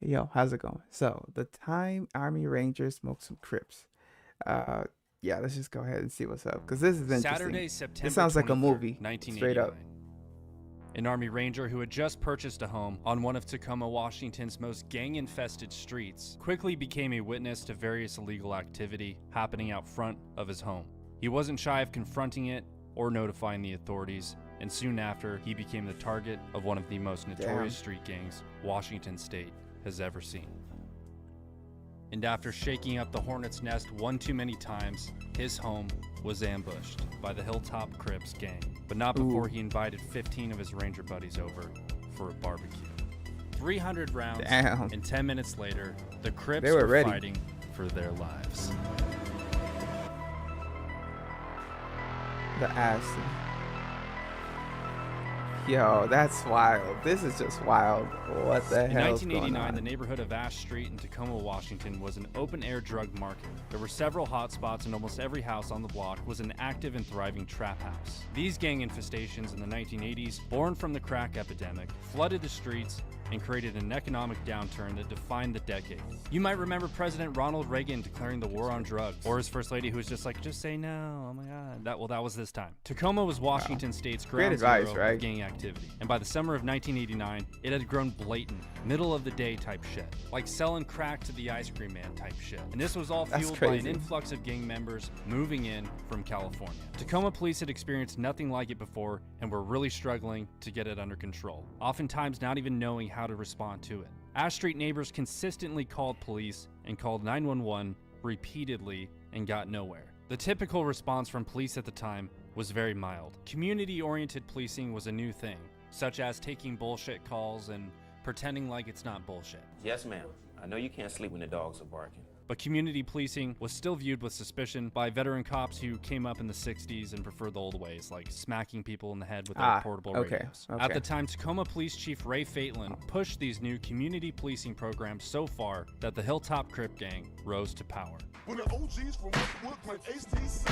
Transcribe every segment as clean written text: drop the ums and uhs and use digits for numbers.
Yo, how's it going? So, the time Army Rangers smoked some Crips. Uh, yeah, let's just go ahead and see what's up because this is interesting. Saturday, This September sounds like a 23rd, movie, straight up. 1989. An Army Ranger who had just purchased a home on one of Tacoma, Washington's most gang-infested streets quickly became a witness to various illegal activity happening out front of his home. He wasn't shy of confronting it or notifying the authorities, and soon after, he became the target of one of the most notorious street gangs Washington State has ever seen. And after shaking up the hornet's nest one too many times, his home was ambushed by the Hilltop Crips gang, but not before he invited 15 of his Ranger buddies over for a barbecue. 300 rounds, and 10 minutes later, the Crips were ready. fighting for their lives. The ass. Yo, that's wild. This is just wild. What the hell is going on? In 1989, the neighborhood of Ash Street in Tacoma, Washington was an open-air drug market. There were several hotspots, and almost every house on the block was an active and thriving trap house. These gang infestations in the 1980s, born from the crack epidemic, flooded the streets and created an economic downturn that defined the decade. You might remember President Ronald Reagan declaring the war on drugs, or his first lady who was just like, just say no, oh my god. That was this time. Tacoma was Washington State's ground zero of gang activity, and by the summer of 1989, it had grown blatant, middle of the day type shit, like selling crack to the ice cream man type shit. And this was all fueled by an influx of gang members moving in from California. Tacoma police had experienced nothing like it before and were really struggling to get it under control, oftentimes not even knowing how to respond to it. Ash Street neighbors consistently called police and called 911 repeatedly and got nowhere. The typical response from police at the time was very mild. Community-oriented policing was a new thing, such as taking bullshit calls and pretending like it's not bullshit. Yes, ma'am. I know you can't sleep when the dogs are barking. But community policing was still viewed with suspicion by veteran cops who came up in the 60s and preferred the old ways, like smacking people in the head with their portable radios. At the time, Tacoma Police Chief Ray Faitlin pushed these new community policing programs so far that the Hilltop Crip gang rose to power. When the OGs from Westwood like HTC,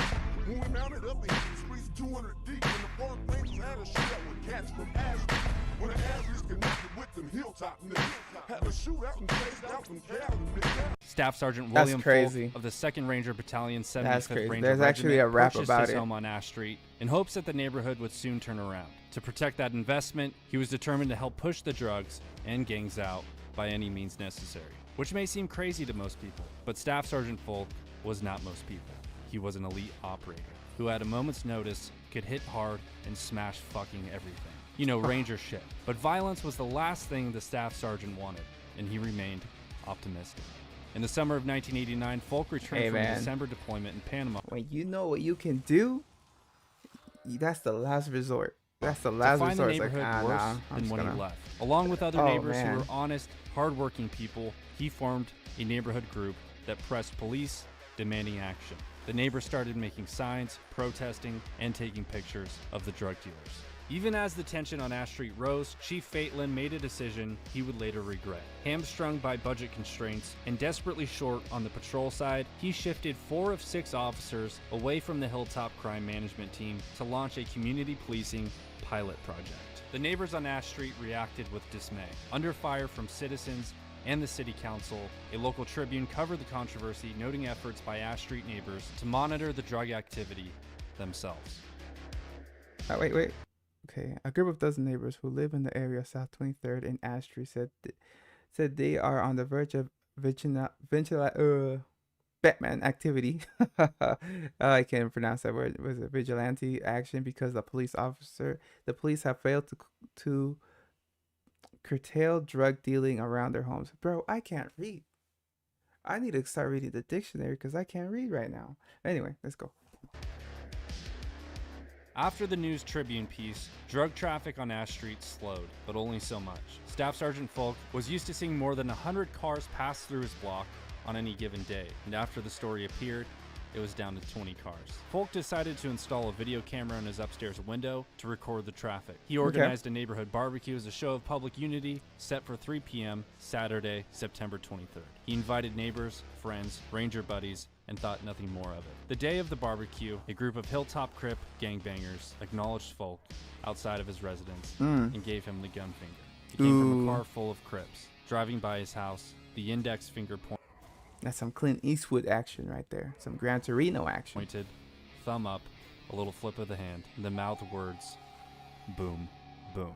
when we mounted up in the streets 200 deep, when the park rangers had a shootout with cats from Ashland, when the Ashleys connected with them Hilltop niggas, had a shootout and chased out some Cali niggas. Staff Sergeant William Folk of the 2nd Ranger Battalion, 75th Ranger There's actually a rap about his home on Ash Street in hopes that the neighborhood would soon turn around. To protect that investment, he was determined to help push the drugs and gangs out by any means necessary. Which may seem crazy to most people, but Staff Sergeant Folk was not most people. He was an elite operator who at a moment's notice could hit hard and smash fucking everything. You know, Ranger shit. But violence was the last thing the Staff Sergeant wanted, and he remained optimistic. In the summer of 1989, Folk returned from a December deployment in Panama. When you know what you can do, that's the last resort. That's the last resort. To find the neighborhood worse than when he left. Along with other neighbors who were honest, hardworking people, he formed a neighborhood group that pressed police, demanding action. The neighbors started making signs, protesting, and taking pictures of the drug dealers. Even as the tension on Ash Street rose, Chief Faitlin made a decision he would later regret. Hamstrung by budget constraints and desperately short on the patrol side, he shifted 4 of 6 officers away from the Hilltop Crime Management Team to launch a community policing pilot project. The neighbors on Ash Street reacted with dismay. Under fire from citizens and the city council, a local Tribune covered the controversy, noting efforts by Ash Street neighbors to monitor the drug activity themselves. Wait. Okay, a group of dozen neighbors who live in the area of South 23rd and Ash Street said they are on the verge of Batman activity. I can't pronounce that word. Was it vigilante action because the police have failed to curtail drug dealing around their homes. Bro, I can't read. I need to start reading the dictionary because I can't read right now. Anyway, let's go. After the News Tribune piece, drug traffic on Ash Street slowed, but only so much. Staff Sergeant Folk was used to seeing more than 100 cars pass through his block on any given day, and after the story appeared, it was down to 20 cars. Folk decided to install a video camera in his upstairs window to record the traffic. He organized a neighborhood barbecue as a show of public unity set for 3 p.m. Saturday, September 23rd. He invited neighbors, friends, Ranger buddies, and thought nothing more of it. The day of the barbecue, a group of Hilltop Crip gangbangers acknowledged Folk outside of his residence and gave him the gun finger. He came from a car full of Crips. Driving by his house, the index finger That's some Clint Eastwood action right there. Some Gran Torino action. pointed, thumb up, a little flip of the hand, and the mouth words, boom, boom.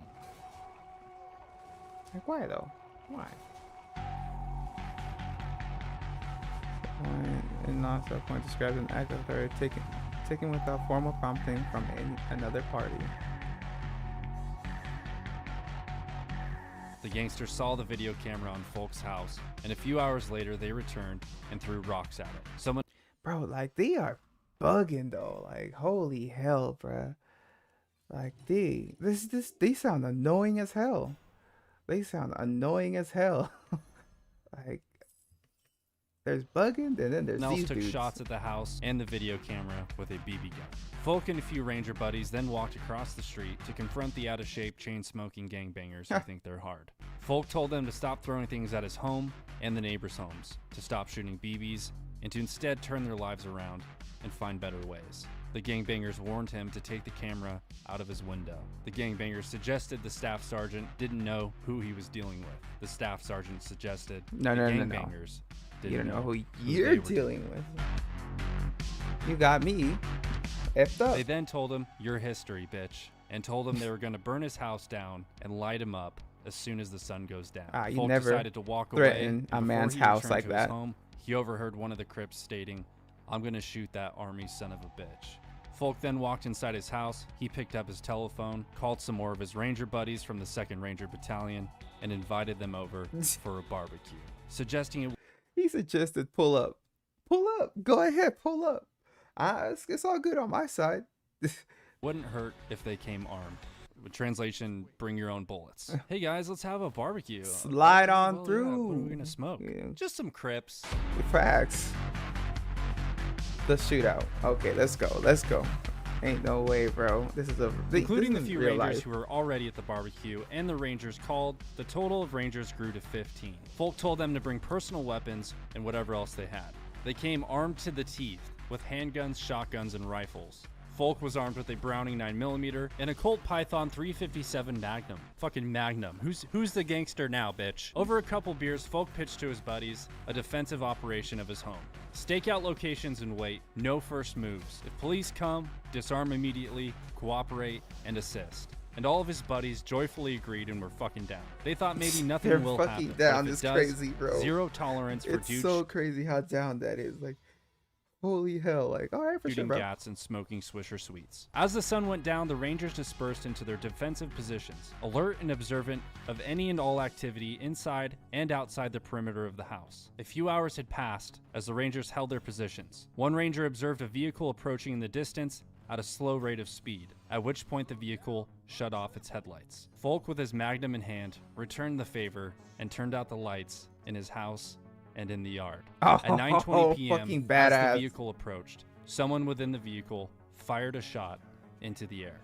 Like, why though? Why? And non-self point describes an act of authority taken without formal prompting from another party. The gangsters saw the video camera on Folk's house, and a few hours later they returned and threw rocks at it. Someone Bro, like, they are bugging though. Like, holy hell, bruh. Like, they sound annoying as hell. They sound annoying as hell. Like, there's bugging, and then there's else these took dudes. shots at the house and the video camera with a BB gun. Folk and a few ranger buddies then walked across the street to confront the out-of-shape, chain-smoking gangbangers who think they're hard. Folk told them to stop throwing things at his home and the neighbors' homes, to stop shooting BBs, and to instead turn their lives around and find better ways. The gangbangers warned him to take the camera out of his window. The gangbangers suggested the staff sergeant didn't know who he was dealing with. The staff sergeant suggested No. gangbangers didn't You don't know who they you're were dealing with. You got me effed up. They then told him, "Your history, bitch," and told him they were going to burn his house down and light him up as soon as the sun goes down. You Folk never decided to walk away. threaten and a before man's he house returned like to his that. home, he overheard one of the Crips stating, "I'm going to shoot that army son of a bitch." Folk then walked inside his house. He picked up his telephone, called some more of his ranger buddies from the 2nd Ranger Battalion, and invited them over for a barbecue, suggesting it He suggested pull up. Pull up. Go ahead, pull up. It's all good on my side. wouldn't hurt if they came armed. With translation, bring your own bullets. Hey guys, let's have a barbecue. Slide on Well, through. yeah, what are we gonna smoke? Yeah. Just some Crips. Facts. The shootout. Okay, let's go. Ain't no way, bro. This is Including this the is few real rangers life. who were already at the barbecue and the rangers called, the total of rangers grew to 15. Folk told them to bring personal weapons and whatever else they had. They came armed to the teeth with handguns, shotguns, and rifles. Folk was armed with a Browning 9mm and a Colt Python 357 Magnum. Fucking Magnum. Who's the gangster now, bitch? Over a couple beers, Folk pitched to his buddies a defensive operation of his home. Stake out locations and wait. No first moves. If police come, disarm immediately, cooperate, and assist. And all of his buddies joyfully agreed and were fucking down. They thought maybe nothing They're will fucking happen. down. But if It's it does, crazy, bro. Zero tolerance for It's dudes so crazy how down that is. Like, holy hell. Like, all right, for sure, shooting bro. gats and smoking Swisher Sweets. As the sun went down, the Rangers dispersed into their defensive positions, alert and observant of any and all activity inside and outside the perimeter of the house. A few hours had passed as the Rangers held their positions. One Ranger observed a vehicle approaching in the distance at a slow rate of speed, at which point the vehicle shut off its headlights. Folk, with his Magnum in hand, returned the favor and turned out the lights in his house and in the yard. At 9:20 p.m., fucking as badass. the vehicle approached, someone within the vehicle fired a shot into the air.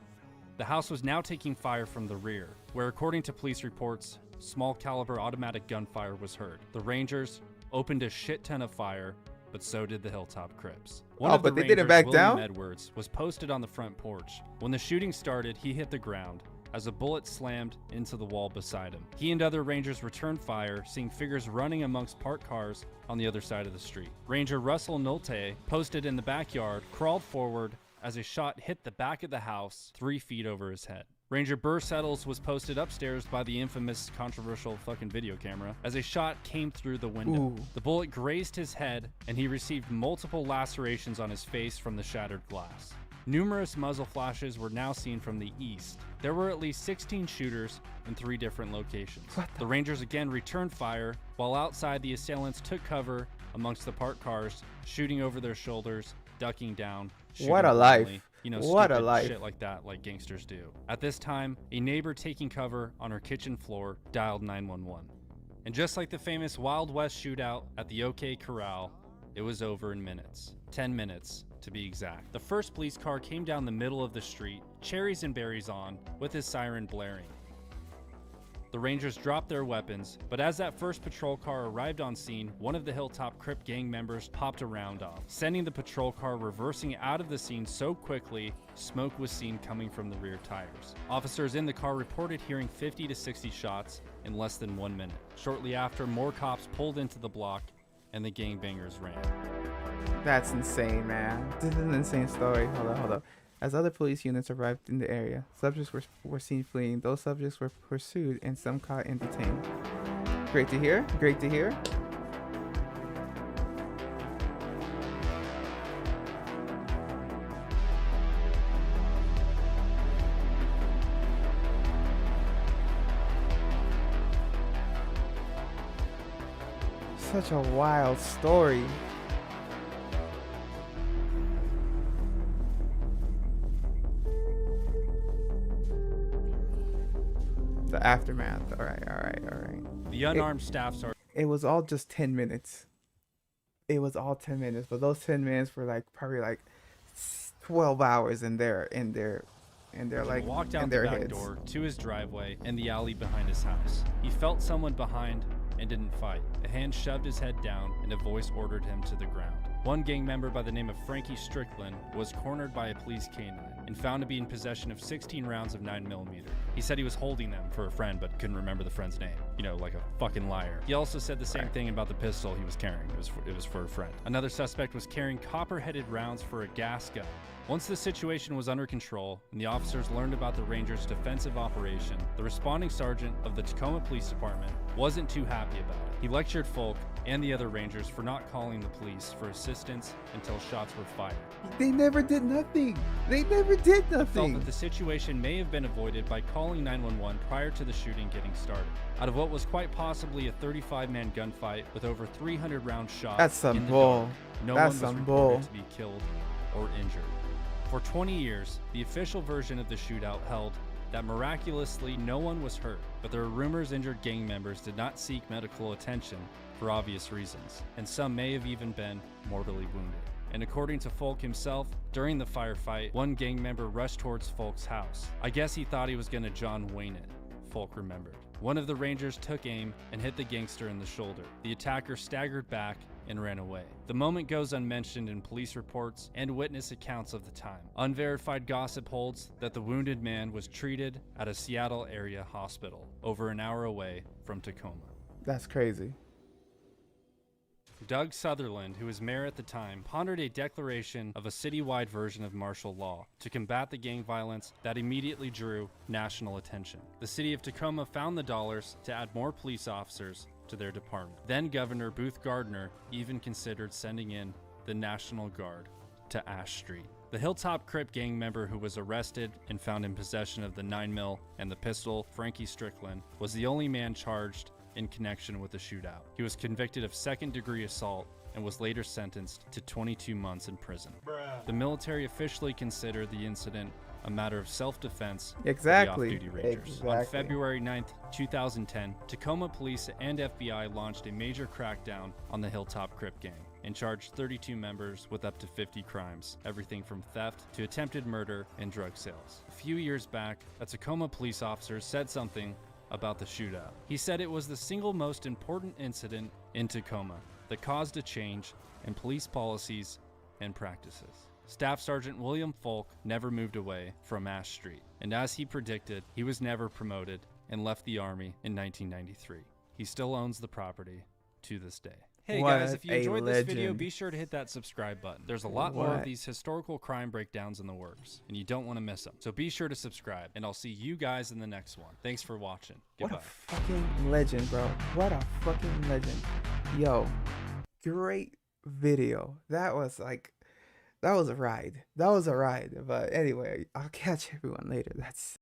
The house was now taking fire from the rear, where, according to police reports, small caliber automatic gunfire was heard. The Rangers opened a shit ton of fire, but so did the Hilltop Crips. One of the but they didn't Rangers, back William down? Edwards, was posted on the front porch. When the shooting started, he hit the ground as a bullet slammed into the wall beside him. He and other Rangers returned fire, seeing figures running amongst parked cars on the other side of the street. Ranger Russell Nolte, posted in the backyard, crawled forward as a shot hit the back of the house 3 feet over his head. Ranger Burr Settles was posted upstairs by the infamous controversial fucking video camera as a shot came through the window. Ooh. The bullet grazed his head and he received multiple lacerations on his face from the shattered glass. Numerous muzzle flashes were now seen from the east. There were at least 16 shooters in 3 different locations. The Rangers again returned fire, while outside the assailants took cover amongst the parked cars, shooting over their shoulders, ducking down. What a shooting life. blindly. You know, What a stupid life. shit like that, like gangsters do. At this time, a neighbor taking cover on her kitchen floor dialed 911. And just like the famous Wild West shootout at the OK Corral, it was over in minutes. 10 minutes, to be exact. The first police car came down the middle of the street, cherries and berries on, with his siren blaring. The Rangers dropped their weapons, but as that first patrol car arrived on scene, one of the Hilltop Crip gang members popped a round off, sending the patrol car reversing out of the scene so quickly, smoke was seen coming from the rear tires. Officers in the car reported hearing 50 to 60 shots, in less than 1 minute. Shortly after, more cops pulled into the block and the gangbangers ran. That's insane, man. This is an insane story. Hold up. As other police units arrived in the area, subjects were seen fleeing. Those subjects were pursued and some caught and detained. Great to hear. Great to hear. Such a wild story. The aftermath. All right. The unarmed staff sergeant. It was all just 10 minutes. It was all 10 minutes, but those 10 minutes were like probably like 12 hours in their like walked out in the their back heads. door to his driveway and the alley behind his house. He felt someone behind and didn't fight. A hand shoved his head down and a voice ordered him to the ground. One gang member by the name of Frankie Strickland was cornered by a police canine and found to be in possession of 16 rounds of 9mm. He said he was holding them for a friend but couldn't remember the friend's name. You know, like a fucking liar. He also said the same thing about the pistol he was carrying. It was for a friend. Another suspect was carrying copper-headed rounds for a gas gun. Once the situation was under control and the officers learned about the Rangers' defensive operation, the responding sergeant of the Tacoma Police Department wasn't too happy about it. He lectured Folk and the other Rangers for not calling the police for assistance until shots were fired. They never did nothing. Felt that the situation may have been avoided by calling 911 prior to the shooting getting started. Out of what was quite possibly a 35-man gunfight with over 300 rounds shot, That's some in the bull. dark, no That's one was some reported bull. to be killed or injured. For 20 years, the official version of the shootout held that miraculously no one was hurt, but there were rumors injured gang members did not seek medical attention for obvious reasons, and some may have even been mortally wounded. And according to Folk himself, during the firefight, one gang member rushed towards Folk's house. I guess he thought he was gonna John Wayne it, Folk remembered. One of the Rangers took aim and hit the gangster in the shoulder. The attacker staggered back and ran away. The moment goes unmentioned in police reports and witness accounts of the time. Unverified gossip holds that the wounded man was treated at a Seattle area hospital, over an hour away from Tacoma. That's crazy. Doug Sutherland, who was mayor at the time, pondered a declaration of a citywide version of martial law to combat the gang violence that immediately drew national attention. The city of Tacoma found the dollars to add more police officers to their department. Then Governor Booth Gardner even considered sending in the National Guard to Ash Street. The Hilltop Crip gang member who was arrested and found in possession of the 9mm and the pistol, Frankie Strickland, was the only man charged in connection with the shootout. He was convicted of second-degree assault and was later sentenced to 22 months in prison. The military officially considered the incident a matter of self-defense Exactly. for the off-duty Rangers. On February 9th, 2010, Tacoma Police and FBI launched a major crackdown on the Hilltop Crip gang and charged 32 members with up to 50 crimes, everything from theft to attempted murder and drug sales. A few years back, a Tacoma police officer said something about the shootout. He said it was the single most important incident in Tacoma that caused a change in police policies and practices. Staff Sergeant William Folk never moved away from Ash Street, and as he predicted, he was never promoted and left the Army in 1993. He still owns the property to this day. Hey guys, if you enjoyed this video, be sure to hit that subscribe button. There's a lot more of these historical crime breakdowns in the works, and you don't want to miss them. So be sure to subscribe, and I'll see you guys in the next one. Thanks for watching. Goodbye. What a fucking legend, bro. What a fucking legend. Yo, great video. That was a ride. But anyway, I'll catch everyone later. That's